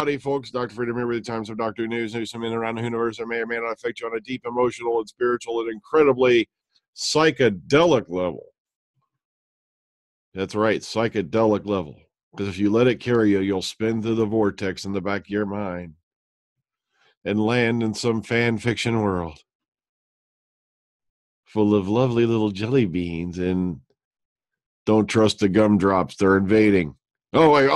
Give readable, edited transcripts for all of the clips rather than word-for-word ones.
howdy, folks. Dr. Freedom here with the Times of Doctor News from in and around the universe that may or may not affect you on a deep emotional and spiritual and incredibly psychedelic level. That's right, psychedelic level. Because if you let it carry you, you'll spin through the vortex in the back of your mind and land in some fan fiction world full of lovely little jelly beans and don't trust the gumdrops. They're invading. Oh, wait,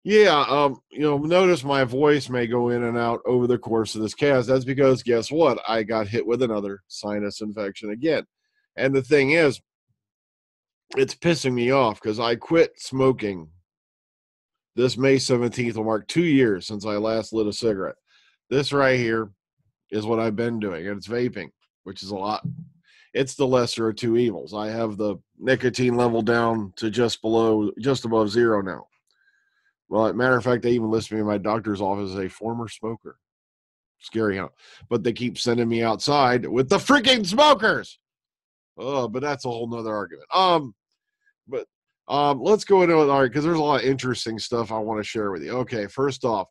notice my voice may go in and out over the course of this cast. That's because, guess what? I got hit with another sinus infection again. And the thing is, it's pissing me off because I quit smoking. This May 17th will mark 2 years since I last lit a cigarette. This right here is what I've been doing, and it's vaping, which is a lot. It's the lesser of two evils. I have the nicotine level down to just above zero now. Well, as a matter of fact, they even list me in my doctor's office as a former smoker. Scary, huh? But they keep sending me outside with the freaking smokers. Oh, but that's a whole nother argument. Let's go into it, all right, because there's a lot of interesting stuff I want to share with you. Okay, first off,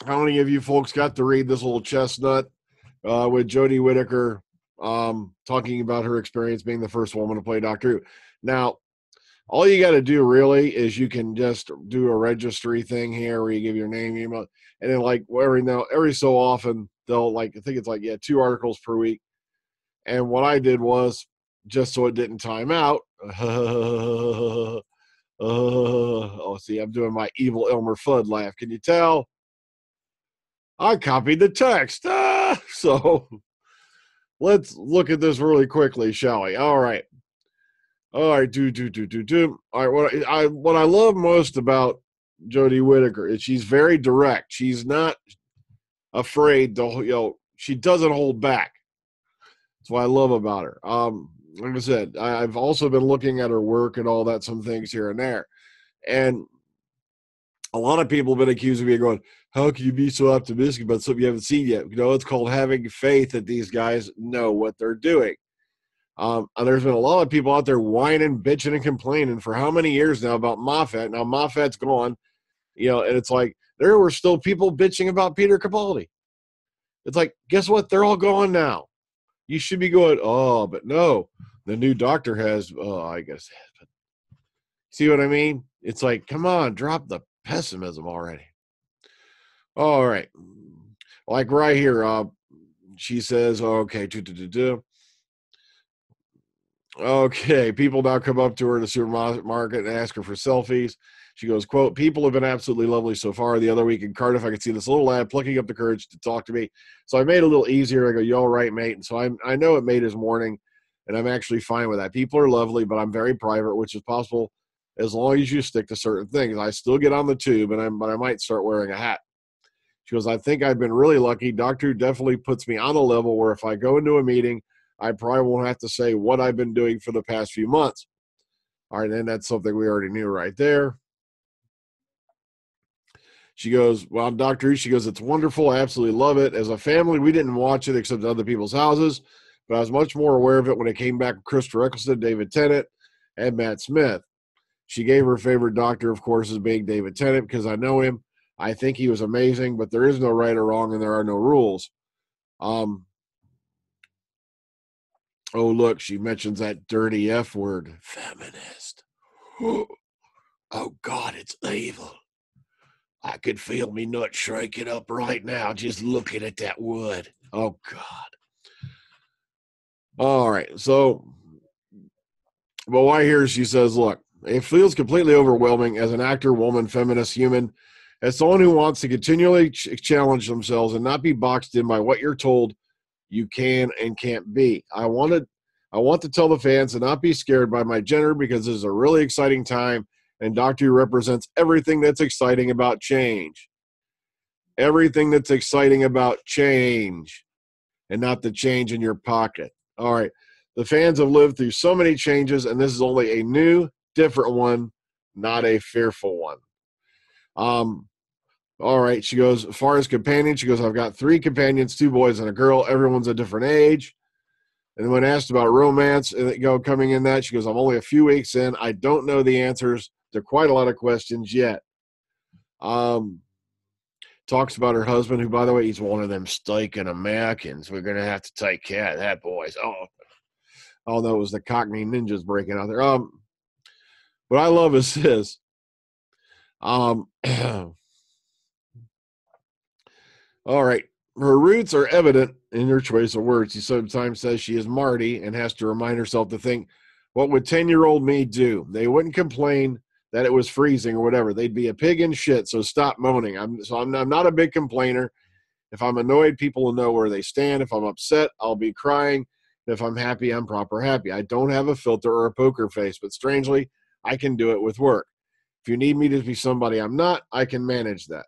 how many of you folks got to read this little chestnut with Jodie Whittaker talking about her experience being the first woman to play Doctor Who? Now, all you got to do really is you can just do a registry thing here where you give your name, email, and then every so often they'll I think it's 2 articles per week. And what I did was, just so it didn't time out, see, I'm doing my evil Elmer Fudd laugh. Can you tell? I copied the text. So let's look at this really quickly, shall we? All right. All right, All right, what I love most about Jodie Whittaker is she's very direct. She's not afraid to, she doesn't hold back. That's what I love about her. Like I said, I've also been looking at her work and all that, some things here and there. And a lot of people have been accusing me of going, how can you be so optimistic about something you haven't seen yet? It's called having faith that these guys know what they're doing. And there's been a lot of people out there whining, bitching, and complaining for how many years now about Moffat. Now Moffat's gone, and it's like there were still people bitching about Peter Capaldi. It's like, guess what? They're all gone now. You should be going, oh, but no, the new doctor has, I guess. See what I mean? It's like, come on, drop the pessimism already. All right. Like right here, she says, okay, okay, people now come up to her in the supermarket and ask her for selfies. She goes, quote, people have been absolutely lovely so far. The other week in Cardiff, I could see this little lad plucking up the courage to talk to me. So I made it a little easier. I go, you all right, mate? And so I know it made his morning, and I'm actually fine with that. People are lovely, but I'm very private, which is possible as long as you stick to certain things. I still get on the tube, but I might start wearing a hat. She goes, I think I've been really lucky. Doctor Who definitely puts me on a level where if I go into a meeting, I probably won't have to say what I've been doing for the past few months. All right, and that's something we already knew right there. She goes, well, Doctor Who, she goes, it's wonderful. I absolutely love it. As a family, we didn't watch it except at other people's houses, but I was much more aware of it when it came back with Christopher Eccleston, David Tennant, and Matt Smith. She gave her favorite doctor, of course, as being David Tennant because I know him. I think he was amazing, but there is no right or wrong and there are no rules. Oh, look, she mentions that dirty F word, feminist. Oh, God, it's evil. I could feel me nut shrinking up right now just looking at that wood. Oh, God. All right, so, but why here she says, look, it feels completely overwhelming as an actor, woman, feminist, human, as someone who wants to continually challenge themselves and not be boxed in by what you're told you can and can't be. I want to tell the fans to not be scared by my gender because this is a really exciting time, and Doctor Who represents everything that's exciting about change. Everything that's exciting about change, and not the change in your pocket. All right. The fans have lived through so many changes, and this is only a new, different one, not a fearful one. All right. She goes, as far as companions, she goes, I've got 3 companions, 2 boys and a girl. Everyone's a different age. And when asked about romance, coming in that, she goes, I'm only a few weeks in. I don't know the answers, There are quite a lot of questions yet. Talks about her husband, who, by the way, he's one of them stinking Americans. We're going to have to take care of that, boys. Oh, no, it was the Cockney Ninjas breaking out there. What I love is this. All right. Her roots are evident in her choice of words. She sometimes says she is Marty and has to remind herself to think, what would 10-year-old me do? They wouldn't complain that it was freezing or whatever. They'd be a pig in shit, so stop moaning. I'm not a big complainer. If I'm annoyed, people will know where they stand. If I'm upset, I'll be crying. If I'm happy, I'm proper happy. I don't have a filter or a poker face, but strangely, I can do it with work. If you need me to be somebody I'm not, I can manage that.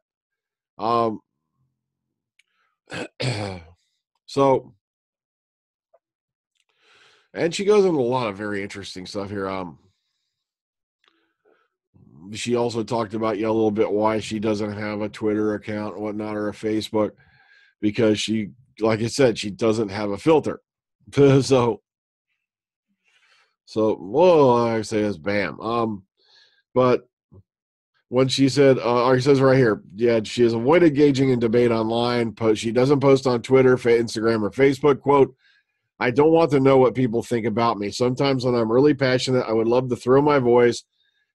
So, and she goes into a lot of very interesting stuff here. She also talked about a little bit why she doesn't have a Twitter account and whatnot, or a Facebook, because she, like I said, she doesn't have a filter. so well, I say is bam. But when she said, it says right here, yeah, she has avoided engaging in debate online. She doesn't post on Twitter, Instagram, or Facebook. Quote, I don't want to know what people think about me. Sometimes when I'm really passionate, I would love to throw my voice,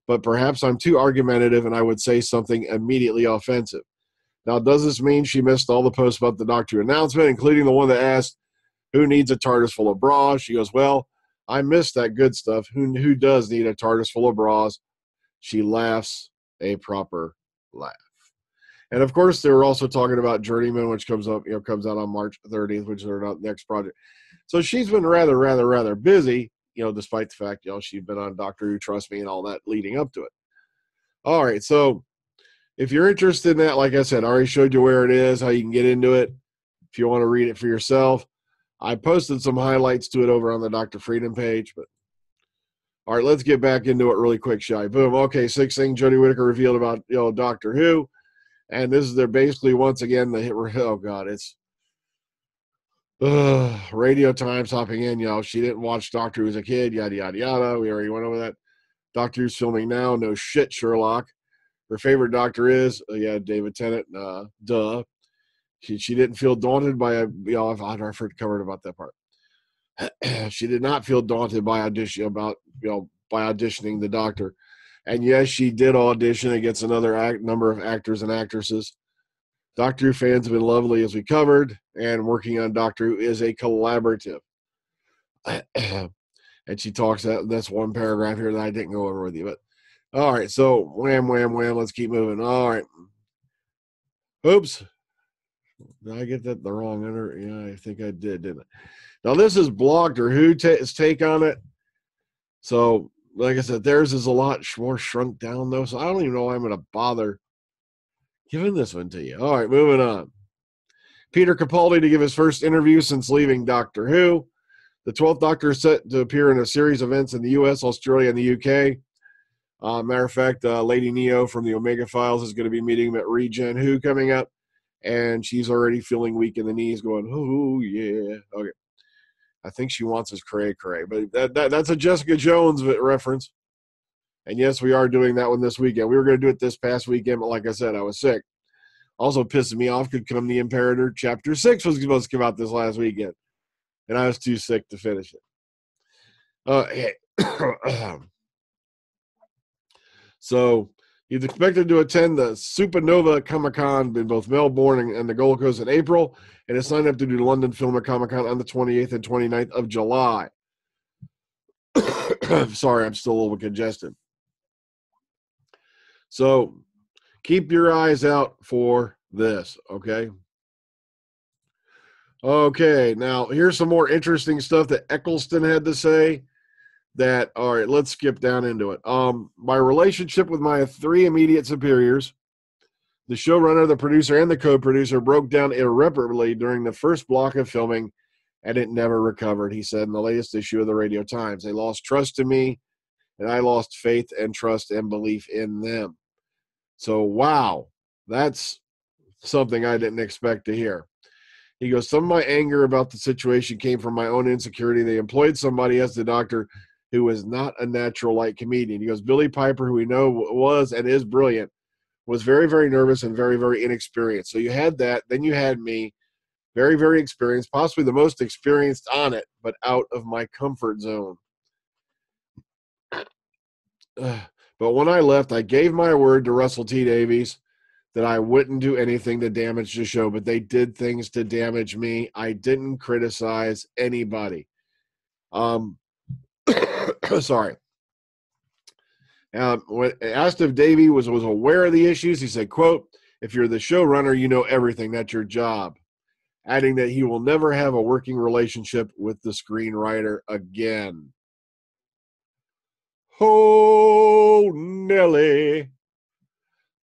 but perhaps I'm too argumentative and I would say something immediately offensive. Now, does this mean she missed all the posts about the Doctor Who announcement, including the one that asked, who needs a TARDIS full of bras? She goes, well, I missed that good stuff. Who does need a TARDIS full of bras? She laughs a proper laugh. And of course, they were also talking about Journeyman, which comes out on March 30th, which is their next project. So she's been rather busy, despite the fact, she's been on Doctor Who, Trust Me, and all that leading up to it. All right, so if you're interested in that, like I said, I already showed you where it is, how you can get into it. If you want to read it for yourself, I posted some highlights to it over on the Dr. Freedom page. But all right, let's get back into it really quick, Shy. Boom. Okay, 6th thing Jodie Whittaker revealed about Doctor Who, and this is basically once again the hit. Oh God, it's Radio Times hopping in. She didn't watch Doctor Who as a kid. Yada yada yada. We already went over that. Doctor Who's filming now. No shit, Sherlock. Her favorite Doctor is David Tennant. Duh. She didn't feel daunted by I've covered about that part. She did not feel daunted by auditioning the Doctor, and yes, she did audition against another number of actors and actresses. Doctor Who fans have been lovely, as we covered, and working on Doctor Who is a collaborative. And she talks that's one paragraph here that I didn't go over with you, but all right. So wham. Let's keep moving. All right. Oops. Did I get that the wrong under? Yeah, I think I did, didn't I? Now, this is Doctor Who's take on it. So, like I said, theirs is a lot more shrunk down, though. So, I don't even know why I'm going to bother giving this one to you. All right, moving on. Peter Capaldi to give his first interview since leaving Doctor Who. The 12th Doctor is set to appear in a series of events in the U.S., Australia, and the U.K. Matter of fact, Lady Neo from the Omega Files is going to be meeting him at Regen Who coming up. And she's already feeling weak in the knees, going, oh, yeah. Okay. I think she wants his cray, but that's a Jessica Jones reference. And yes, we are doing that one this weekend. We were going to do it this past weekend, but like I said, I was sick. Also pissing me off could come The Imperator. Chapter 6 was supposed to come out this last weekend, and I was too sick to finish it. So he's expected to attend the Supernova Comic-Con in both Melbourne and the Gold Coast in April, and is signed up to do London Film Comic-Con on the 28th and 29th of July. Sorry, I'm still a little congested. So keep your eyes out for this, okay? Okay, now here's some more interesting stuff that Eccleston had to say. All right, let's skip down into it. My relationship with my 3 immediate superiors, the showrunner, the producer, and the co-producer, broke down irreparably during the first block of filming, and it never recovered, he said in the latest issue of the Radio Times. They lost trust in me, and I lost faith and trust and belief in them. So, wow, that's something I didn't expect to hear. He goes, some of my anger about the situation came from my own insecurity. They employed somebody as the Doctor who is not a natural light comedian. He goes, Billy Piper, who we know was and is brilliant, was very, very nervous and very, very inexperienced. So you had that. Then you had me, very, very experienced, possibly the most experienced on it, but out of my comfort zone. But when I left, I gave my word to Russell T. Davies that I wouldn't do anything to damage the show, but they did things to damage me. I didn't criticize anybody. Sorry. When asked if Davey was aware of the issues, he said, quote, if you're the showrunner, you know everything. That's your job. Adding that he will never have a working relationship with the screenwriter again. Oh, Nelly.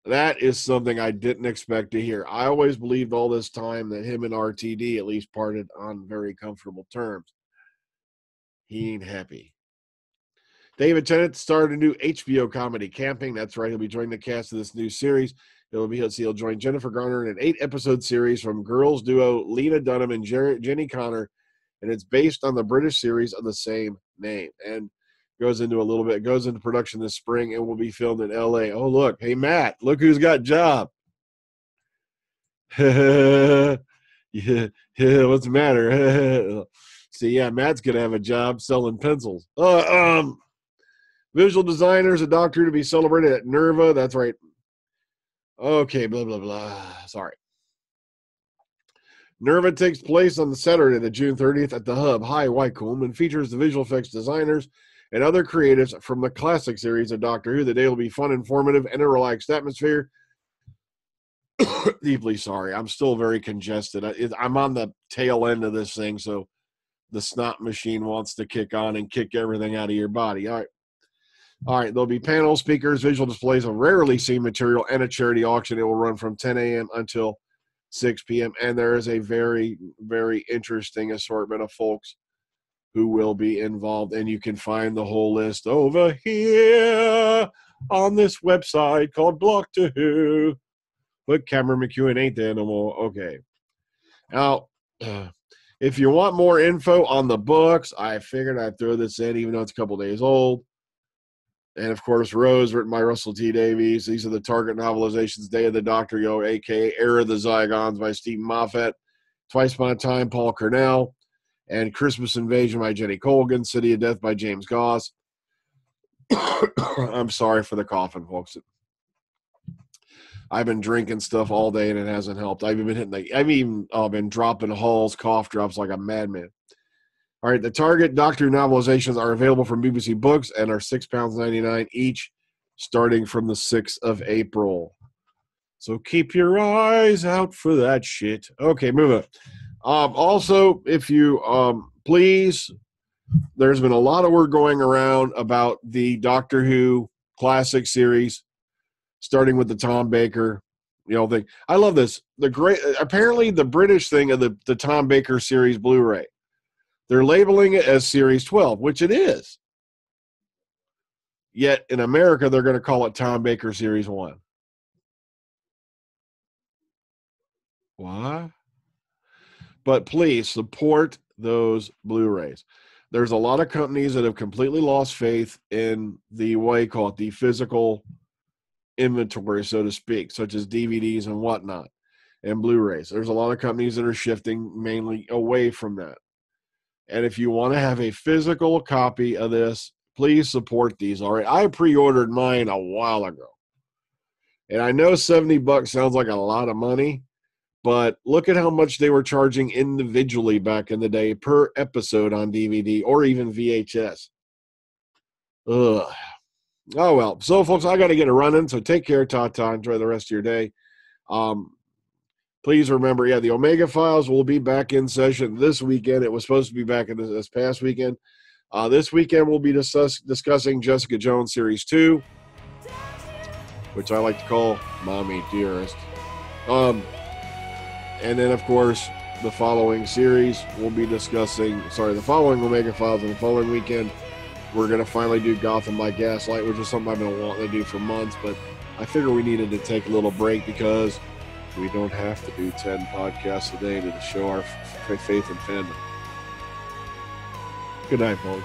That is something I didn't expect to hear. I always believed all this time that him and RTD at least parted on very comfortable terms. He ain't happy. David Tennant started a new HBO comedy, Camping. That's right. He'll be joining the cast of this new series. He'll join Jennifer Garner in an 8-episode series from girls duo Lena Dunham and Jenny Connor, and it's based on the British series of the same name. And goes into production this spring and will be filmed in L.A. Oh, look. Hey, Matt, look who's got job. Yeah, what's the matter? See, yeah, Matt's going to have a job selling pencils. Visual designers, a doctor to be celebrated at NERVA. That's right. Okay, blah, blah, blah. Sorry. NERVA takes place on the Saturday, the June 30th at the Hub, High Wycombe, and features the visual effects designers and other creatives from the classic series of Doctor Who. The day will be fun, informative, and a relaxed atmosphere. Deeply sorry. I'm still very congested. I'm on the tail end of this thing, so the snot machine wants to kick on and kick everything out of your body. All right. There'll be panel speakers, visual displays of rarely seen material, and a charity auction. It will run from 10 a.m. until 6 p.m. And there is a very, very interesting assortment of folks who will be involved. And you can find the whole list over here on this website called Block to Who. But Cameron McEwen ain't there no more. Okay. Now, if you want more info on the books, I figured I'd throw this in, even though it's a couple days old. And, of course, Rose, written by Russell T. Davies. These are the Target novelizations, Day of the Doctor, a.k.a. Era of the Zygons by Stephen Moffat, Twice Upon a Time, Paul Cornell, and Christmas Invasion by Jenny Colgan, City of Death by James Goss. I'm sorry for the coughing, folks. I've been drinking stuff all day, and it hasn't helped. I've even been dropping Hall's cough drops like a madman. All right, the Target Doctor novelizations are available from BBC Books and are £6.99 each, starting from the 6th of April. So keep your eyes out for that shit. Okay, move on. Also, if you please, there's been a lot of word going around about the Doctor Who classic series, starting with the Tom Baker, thing. I love this. Apparently the British thing of the Tom Baker series Blu-ray. They're labeling it as Series 12, which it is. Yet in America, they're going to call it Tom Baker Series 1. What? But please support those Blu-rays. There's a lot of companies that have completely lost faith in the physical inventory, so to speak, such as DVDs and whatnot, and Blu-rays. There's a lot of companies that are shifting mainly away from that. And if you want to have a physical copy of this, please support these. All right. I pre-ordered mine a while ago. And I know $70 sounds like a lot of money, but look at how much they were charging individually back in the day per episode on DVD or even VHS. Ugh. Oh, well. So, folks, I got to get a running. So take care. Ta-ta. Enjoy the rest of your day. Please remember, the Omega Files will be back in session this weekend. It was supposed to be back in this past weekend. This weekend we'll be discussing Jessica Jones Series 2, which I like to call Mommy Dearest. And then, of course, the following series we'll be discussing, the following Omega Files, and the following weekend we're going to finally do Gotham by Gaslight, which is something I've been wanting to do for months, but I figured we needed to take a little break because we don't have to do 10 podcasts a day to show our faith and fandom. Good night, folks.